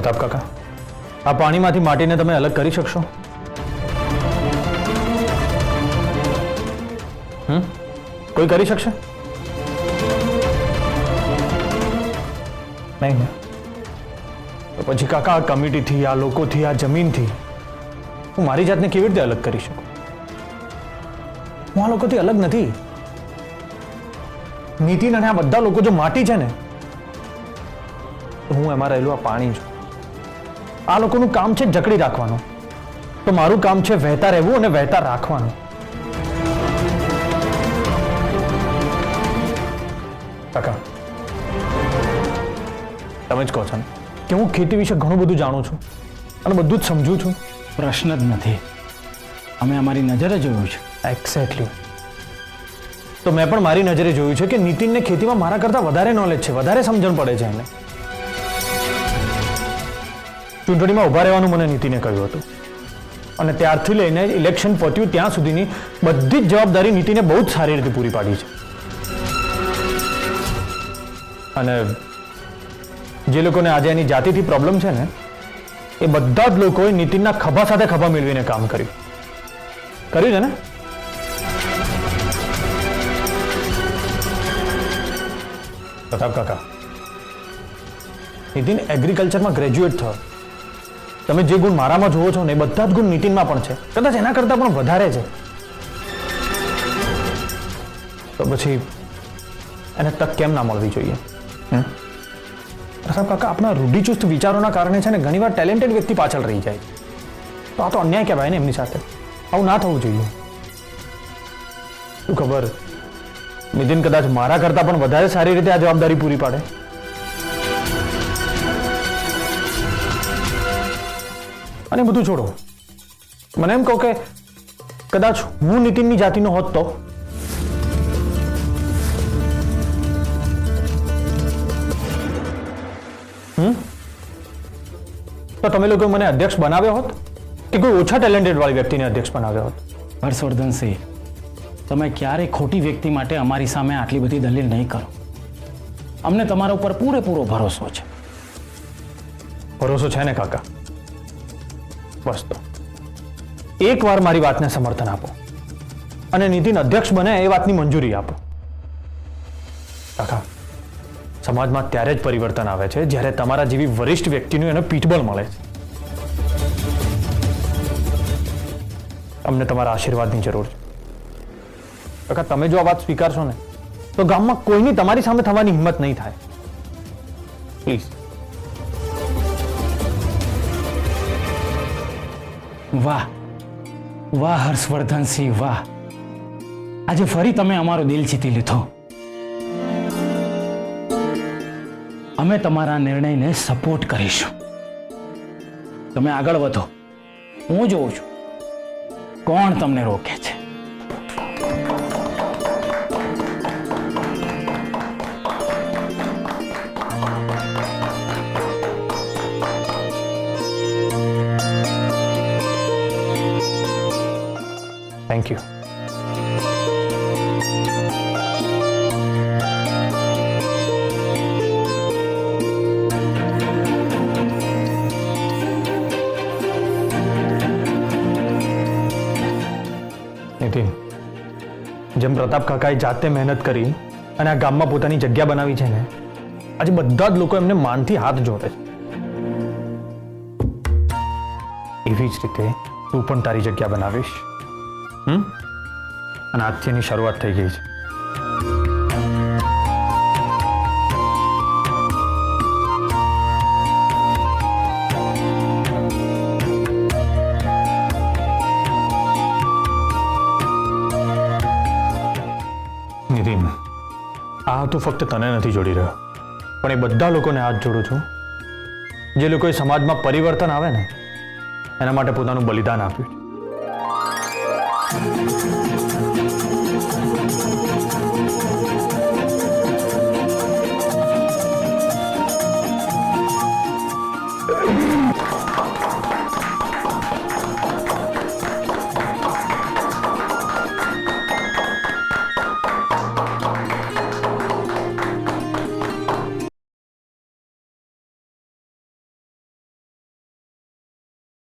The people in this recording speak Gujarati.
પ્રતાપ કાકા, આ પાણીમાંથી માટીને તમે અલગ કરી શકશો? કોઈ કરી શકશે? નહીં ને? તો પછી કાકા, આ કમિટીથી, આ લોકોથી, આ જમીનથી હું મારી જાતને કેવી રીતે અલગ કરી શકું? હું આ લોકોથી અલગ નથી. નીતિન અને આ બધા લોકો જો માટી છે ને, તો હું એમાં રહેલું આ પાણી છું. આ લોકોનું કામ છે જકડી રાખવાનું, તો મારું કામ છે વહેતા રહેવું અને વહેતા રાખવાનું. કાકા, તમે જ કહો છો ને કે હું ખેતી વિશે ઘણું બધું જાણું છું અને બધું જ સમજું છું. પ્રશ્ન જ નથી, અમે અમારી નજરે જોયું છે. એક્ઝેક્ટલી. તો મેં પણ મારી નજરે જોયું છે કે નીતિનને ખેતીમાં મારા કરતાં વધારે નોલેજ છે, વધારે સમજણ પડે છે એને. ચૂંટણીમાં ઊભા રહેવાનું મને નીતિને કહ્યું હતું અને ત્યારથી લઈને ઇલેક્શન પત્યું ત્યાં સુધીની બધી જ જવાબદારી નીતિને બહુ જ સારી રીતે પૂરી પાડી છે. અને જે લોકોને આજે એની જાતિથી પ્રોબ્લેમ છે ને, એ બધા જ લોકોએ નીતિનના ખભા સાથે ખભા મેળવીને કામ કર્યું છે ને. પ્રતાપ કાકા, નીતિન એગ્રીકલ્ચરમાં ગ્રેજ્યુએટ થયો. તમે જે ગુણ મારામાં જુઓ છો ને, એ બધા જ ગુણ નીતિનમાં પણ છે, કદાચ એના કરતાં પણ વધારે છે. તો પછી એને તક કેમ ના મળવી જોઈએ? પ્રતાપ કાકા, આપણા રૂઢિચુસ્ત વિચારોના કારણે છે ને ઘણીવાર ટેલેન્ટેડ વ્યક્તિ પાછળ રહી જાય. તો આ તો અન્યાય કહેવાય ને એમની સાથે. આવું ના થવું જોઈએ. શું ખબર, નીતિન કદાચ મારા કરતાં પણ વધારે સારી રીતે આ જવાબદારી પૂરી પાડે. અને બધું છોડો, મને એમ કહો કે કદાચ હું નીતિનની જાતિનો હોત તો? તો તમે લોકો મને અધ્યક્ષ બનાવ્યો હોત કે કોઈ ઓછા ટેલેન્ટેડ વાળી વ્યક્તિને અધ્યક્ષ બનાવ્યો હોત? હર્ષવર્ધનસિંહ, તમે ક્યારેય ખોટી વ્યક્તિ માટે અમારી સામે આટલી બધી દલીલ નહીં કરો. અમને તમારા ઉપર પૂરેપૂરો ભરોસો છે. ભરોસો છે ને કાકા? બસ તો એકવાર મારી વાતને સમર્થન આપો અને નીતિન અધ્યક્ષ બને એ વાતની મંજૂરી આપો. કાકા, સમાજમાં ત્યારે જ પરિવર્તન આવે છે જ્યારે તમારા જેવી વરિષ્ઠ વ્યક્તિનું એને પીઠબળ મળે છે. અમને તમારા આશીર્વાદની જરૂર છે. કાકા, તમે જો આ વાત સ્વીકારશો ને, તો ગામમાં કોઈની તમારી સામે થવાની હિંમત નહીં થાય. પ્લીઝ. વાહ વાહ હર્ષવર્ધનસિંહ, વાહ! આજે ફરી તમે અમારો દિલ જીતી લીધો. અમે તમારા નિર્ણયને સપોર્ટ કરીશું. તમે આગળ વધો, હું જોઉં છું કોણ તમને રોકે છે. Thank you. નીતિન, જેમ પ્રતાપ કાકાએ જાતે મહેનત કરી અને આ ગામમાં પોતાની જગ્યા બનાવી છે ને, આજે બધા જ લોકો એમને માનથી હાથ જોડે છે. એવી જ રીતે તું પણ તારી જગ્યા બનાવીશ. અને આજથી એની શરૂઆત થઈ ગઈ છે. નીતિન, આ તો ફક્ત તને નથી જોડી રહ્યો, પણ એ બધા લોકોને હાથ જોડું છું જે લોકોએ સમાજમાં પરિવર્તન આવે ને એના માટે પોતાનું બલિદાન આપ્યું.